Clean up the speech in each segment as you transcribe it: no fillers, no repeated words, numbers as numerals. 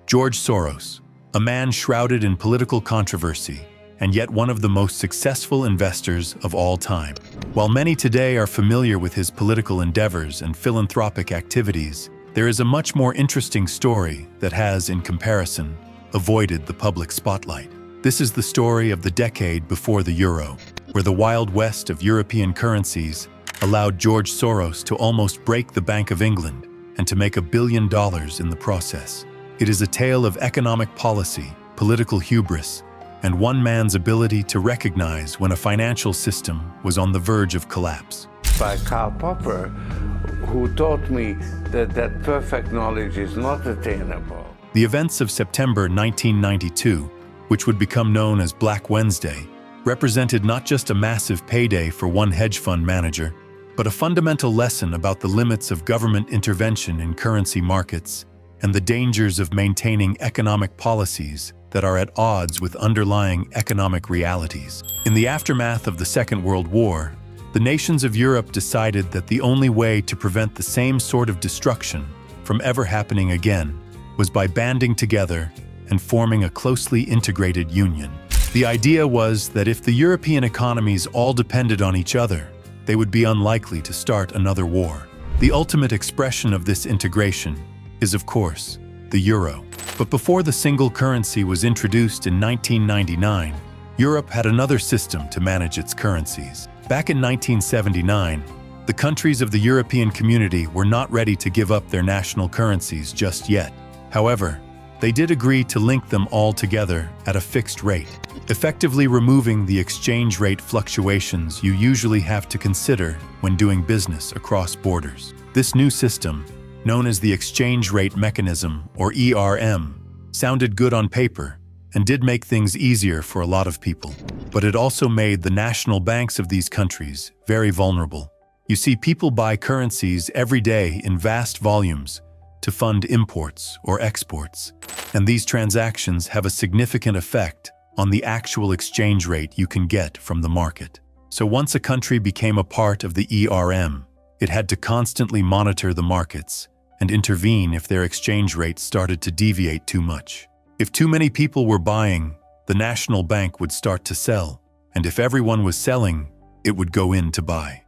George Soros, a man shrouded in political controversy, and yet one of the most successful investors of all time. While many today are familiar with his political endeavors and philanthropic activities, there is a much more interesting story that has, in comparison, avoided the public spotlight. This is the story of the decade before the euro, where the Wild West of European currencies allowed George Soros to almost break the Bank of England and to make $1 billion in the process. It is a tale of economic policy, political hubris, and one man's ability to recognize when a financial system was on the verge of collapse. By Karl Popper, who taught me that perfect knowledge is not attainable. The events of September 1992, which would become known as Black Wednesday, represented not just a massive payday for one hedge fund manager, but a fundamental lesson about the limits of government intervention in currency markets and the dangers of maintaining economic policies that are at odds with underlying economic realities. In the aftermath of the Second World War, the nations of Europe decided that the only way to prevent the same sort of destruction from ever happening again was by banding together and forming a closely integrated union. The idea was that if the European economies all depended on each other, they would be unlikely to start another war. The ultimate expression of this integration is, of course, the euro. But before the single currency was introduced in 1999, Europe had another system to manage its currencies. Back in 1979, the countries of the European community were not ready to give up their national currencies just yet. However, they did agree to link them all together at a fixed rate, effectively removing the exchange rate fluctuations you usually have to consider when doing business across borders. This new system, known as the Exchange Rate Mechanism, or ERM, sounded good on paper and did make things easier for a lot of people. But it also made the national banks of these countries very vulnerable. You see, people buy currencies every day in vast volumes to fund imports or exports, and these transactions have a significant effect on the actual exchange rate you can get from the market. So once a country became a part of the ERM, it had to constantly monitor the markets and intervene if their exchange rate started to deviate too much. If too many people were buying, the national bank would start to sell, and if everyone was selling, it would go in to buy.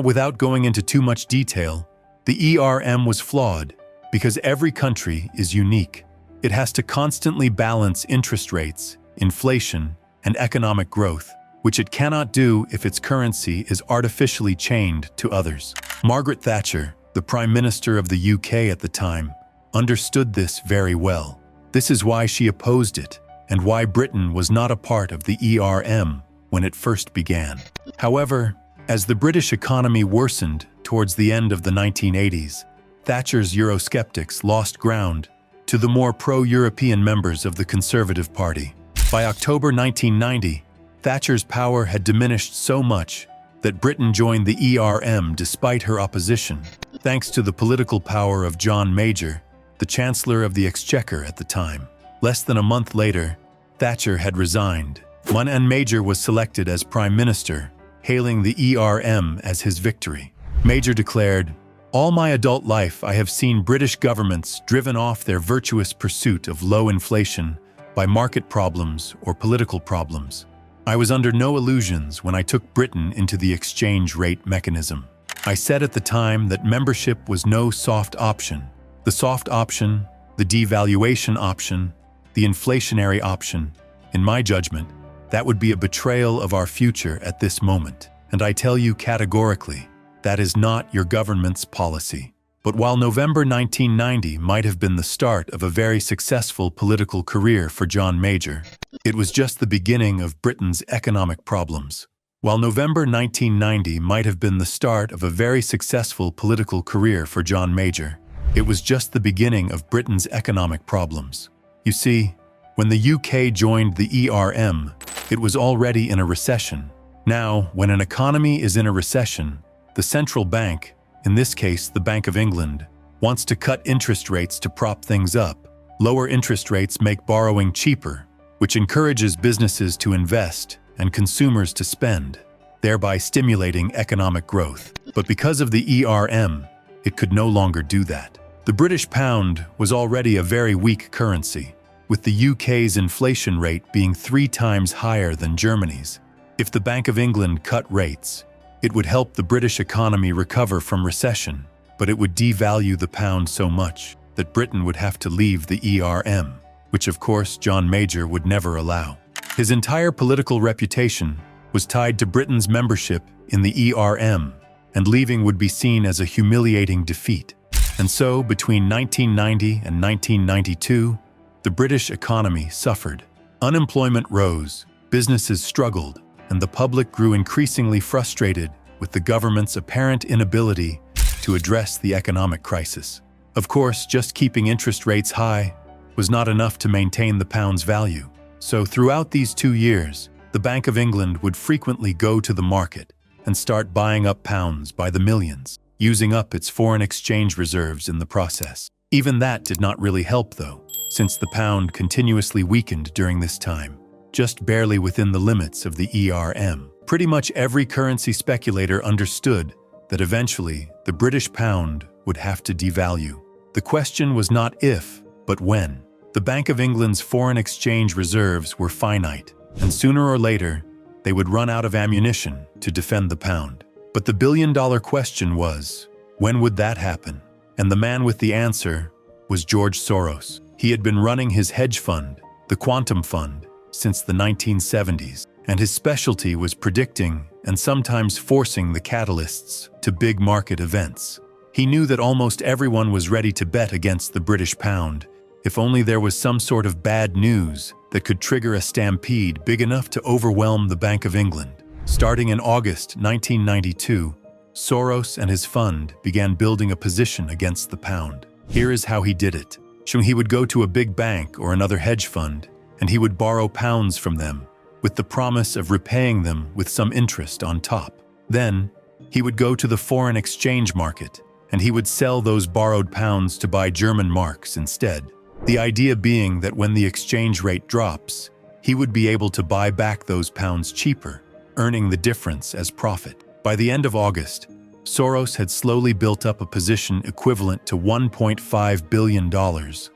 Without going into too much detail, the ERM was flawed because every country is unique. It has to constantly balance interest rates, inflation, and economic growth, which it cannot do if its currency is artificially chained to others. Margaret Thatcher, the Prime Minister of the UK at the time, understood this very well. This is why she opposed it, and why Britain was not a part of the ERM when it first began. However, as the British economy worsened towards the end of the 1980s, Thatcher's Eurosceptics lost ground to the more pro-European members of the Conservative Party. By October 1990, Thatcher's power had diminished so much that Britain joined the ERM despite her opposition, thanks to the political power of John Major, the Chancellor of the Exchequer at the time. Less than a month later, Thatcher had resigned. And Major was selected as Prime Minister, hailing the ERM as his victory. Major declared, "All my adult life I have seen British governments driven off their virtuous pursuit of low inflation by market problems or political problems. I was under no illusions when I took Britain into the exchange rate mechanism. I said at the time that membership was no soft option. The soft option, the devaluation option, the inflationary option, in my judgment, that would be a betrayal of our future at this moment. And I tell you categorically, that is not your government's policy." But while November 1990 might have been the start of a very successful political career for John Major, it was just the beginning of Britain's economic problems. While November 1990 might have been the start of a very successful political career for John Major, it was just the beginning of Britain's economic problems. You see, when the UK joined the ERM, it was already in a recession. Now, when an economy is in a recession, the central bank, in this case the Bank of England, wants to cut interest rates to prop things up. Lower interest rates make borrowing cheaper, which encourages businesses to invest and consumers to spend, thereby stimulating economic growth. But because of the ERM, it could no longer do that. The British pound was already a very weak currency, with the UK's inflation rate being 3 times higher than Germany's. If the Bank of England cut rates, it would help the British economy recover from recession, but it would devalue the pound so much that Britain would have to leave the ERM, which of course John Major would never allow. His entire political reputation was tied to Britain's membership in the ERM, and leaving would be seen as a humiliating defeat. And so, between 1990 and 1992, the British economy suffered. Unemployment rose, businesses struggled, and the public grew increasingly frustrated with the government's apparent inability to address the economic crisis. Of course, just keeping interest rates high was not enough to maintain the pound's value. So throughout these 2 years, the Bank of England would frequently go to the market and start buying up pounds by the millions, using up its foreign exchange reserves in the process. Even that did not really help, though, since the pound continuously weakened during this time, just barely within the limits of the ERM. Pretty much every currency speculator understood that eventually the British pound would have to devalue. The question was not if, but when. The Bank of England's foreign exchange reserves were finite, and sooner or later, they would run out of ammunition to defend the pound. But the billion-dollar question was, when would that happen? And the man with the answer was George Soros. He had been running his hedge fund, the Quantum Fund, since the 1970s, and his specialty was predicting and sometimes forcing the catalysts to big market events. He knew that almost everyone was ready to bet against the British pound, if only there was some sort of bad news that could trigger a stampede big enough to overwhelm the Bank of England. Starting in August 1992, Soros and his fund began building a position against the pound. Here is how he did it. He would go to a big bank or another hedge fund, and he would borrow pounds from them, with the promise of repaying them with some interest on top. Then, he would go to the foreign exchange market, and he would sell those borrowed pounds to buy German marks instead. The idea being that when the exchange rate drops, he would be able to buy back those pounds cheaper, earning the difference as profit. By the end of August, Soros had slowly built up a position equivalent to $1.5 billion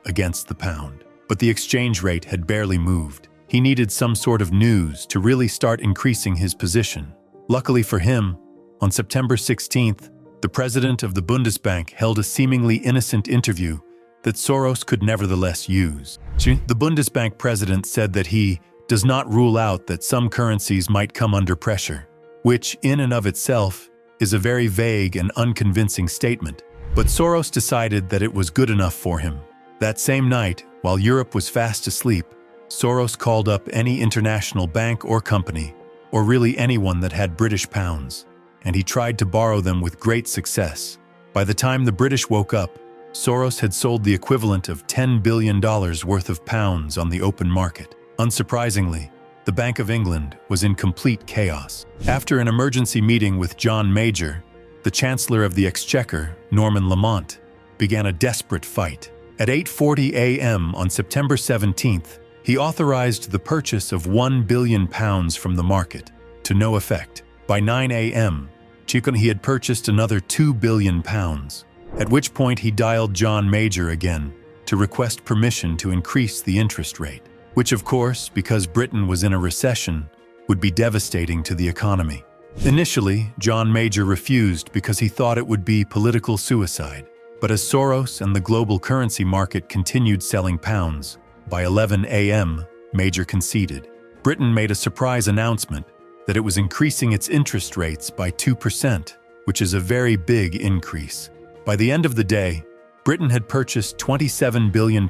against the pound. But the exchange rate had barely moved. He needed some sort of news to really start increasing his position. Luckily for him, on September 16th, the president of the Bundesbank held a seemingly innocent interview that Soros could nevertheless use. The Bundesbank president said that he does not rule out that some currencies might come under pressure, which in and of itself is a very vague and unconvincing statement. But Soros decided that it was good enough for him. That same night, while Europe was fast asleep, Soros called up any international bank or company, or really anyone that had British pounds, and he tried to borrow them with great success. By the time the British woke up, Soros had sold the equivalent of $10 billion worth of pounds on the open market. Unsurprisingly, the Bank of England was in complete chaos. After an emergency meeting with John Major, the Chancellor of the Exchequer, Norman Lamont, began a desperate fight. At 8:40 a.m. on September 17th, he authorized the purchase of £1 billion from the market, to no effect. By 9 a.m., he had purchased another £2 billion, at which point he dialed John Major again to request permission to increase the interest rate, which of course, because Britain was in a recession, would be devastating to the economy. Initially, John Major refused because he thought it would be political suicide. But as Soros and the global currency market continued selling pounds, by 11 a.m., Major conceded. Britain made a surprise announcement that it was increasing its interest rates by 2%, which is a very big increase. By the end of the day, Britain had purchased £27 billion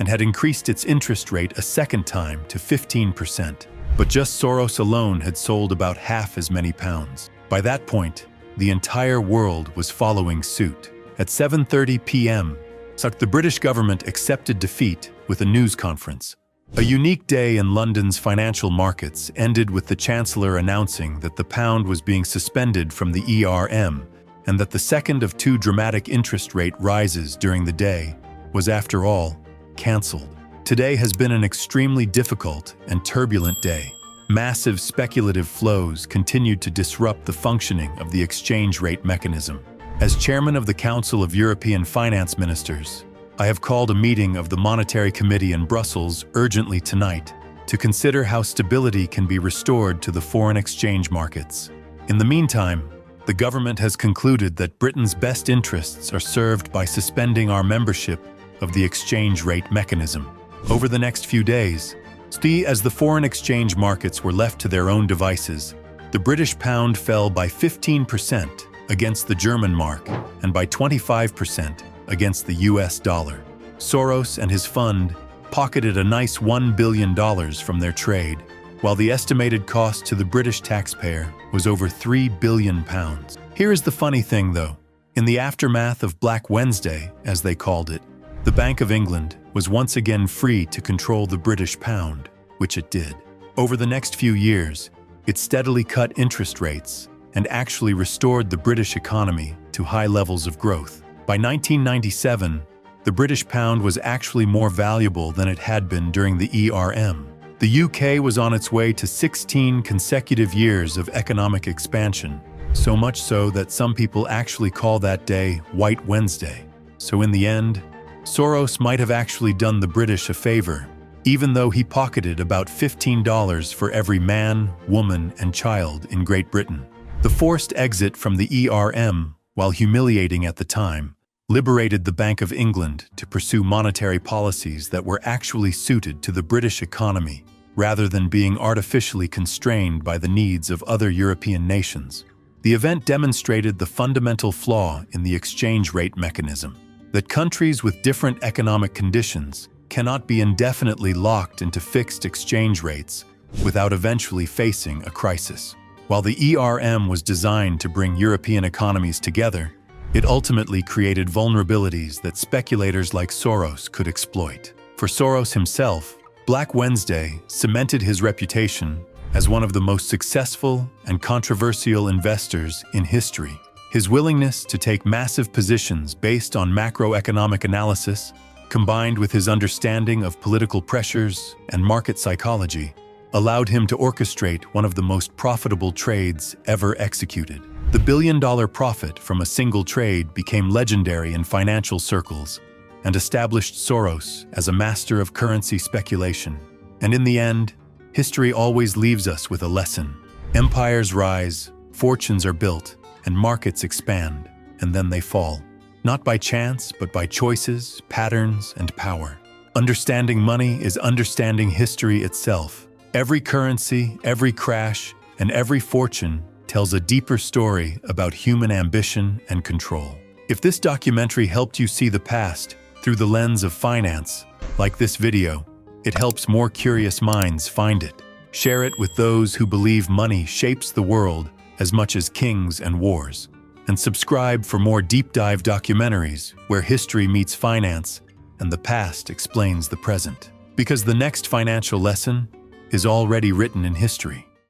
and had increased its interest rate a second time to 15%. But just Soros alone had sold about half as many pounds. By that point, the entire world was following suit. At 7:30 p.m., the British government accepted defeat with a news conference. A unique day in London's financial markets ended with the Chancellor announcing that the pound was being suspended from the ERM and that the second of 2 dramatic interest rate rises during the day was, after all, cancelled. Today has been an extremely difficult and turbulent day. Massive speculative flows continued to disrupt the functioning of the exchange rate mechanism. As chairman of the Council of European Finance Ministers, I have called a meeting of the Monetary Committee in Brussels urgently tonight to consider how stability can be restored to the foreign exchange markets. In the meantime, the government has concluded that Britain's best interests are served by suspending our membership of the exchange rate mechanism. Over the next few days, as the foreign exchange markets were left to their own devices, the British pound fell by 15% against the German mark and by 25% against the US dollar. Soros and his fund pocketed a nice $1 billion from their trade, while the estimated cost to the British taxpayer was over £3 billion. Here is the funny thing, though. In the aftermath of Black Wednesday, as they called it, the Bank of England was once again free to control the British pound, which it did. Over the next few years, it steadily cut interest rates and actually restored the British economy to high levels of growth. By 1997, the British pound was actually more valuable than it had been during the ERM. The UK was on its way to 16 consecutive years of economic expansion, so much so that some people actually call that day White Wednesday. So in the end, Soros might have actually done the British a favor, even though he pocketed about $15 for every man, woman, and child in Great Britain. The forced exit from the ERM, while humiliating at the time, liberated the Bank of England to pursue monetary policies that were actually suited to the British economy, rather than being artificially constrained by the needs of other European nations. The event demonstrated the fundamental flaw in the exchange rate mechanism, that countries with different economic conditions cannot be indefinitely locked into fixed exchange rates without eventually facing a crisis. While the ERM was designed to bring European economies together, it ultimately created vulnerabilities that speculators like Soros could exploit. For Soros himself, Black Wednesday cemented his reputation as one of the most successful and controversial investors in history. His willingness to take massive positions based on macroeconomic analysis, combined with his understanding of political pressures and market psychology, allowed him to orchestrate one of the most profitable trades ever executed. The billion-dollar profit from a single trade became legendary in financial circles and established Soros as a master of currency speculation. And in the end, history always leaves us with a lesson. Empires rise, fortunes are built, and markets expand, and then they fall. Not by chance, but by choices, patterns, and power. Understanding money is understanding history itself. Every currency, every crash, and every fortune tells a deeper story about human ambition and control. If this documentary helped you see the past through the lens of finance, like this video, it helps more curious minds find it. Share it with those who believe money shapes the world as much as kings and wars. And subscribe for more deep dive documentaries where history meets finance and the past explains the present. Because the next financial lesson is already written in history.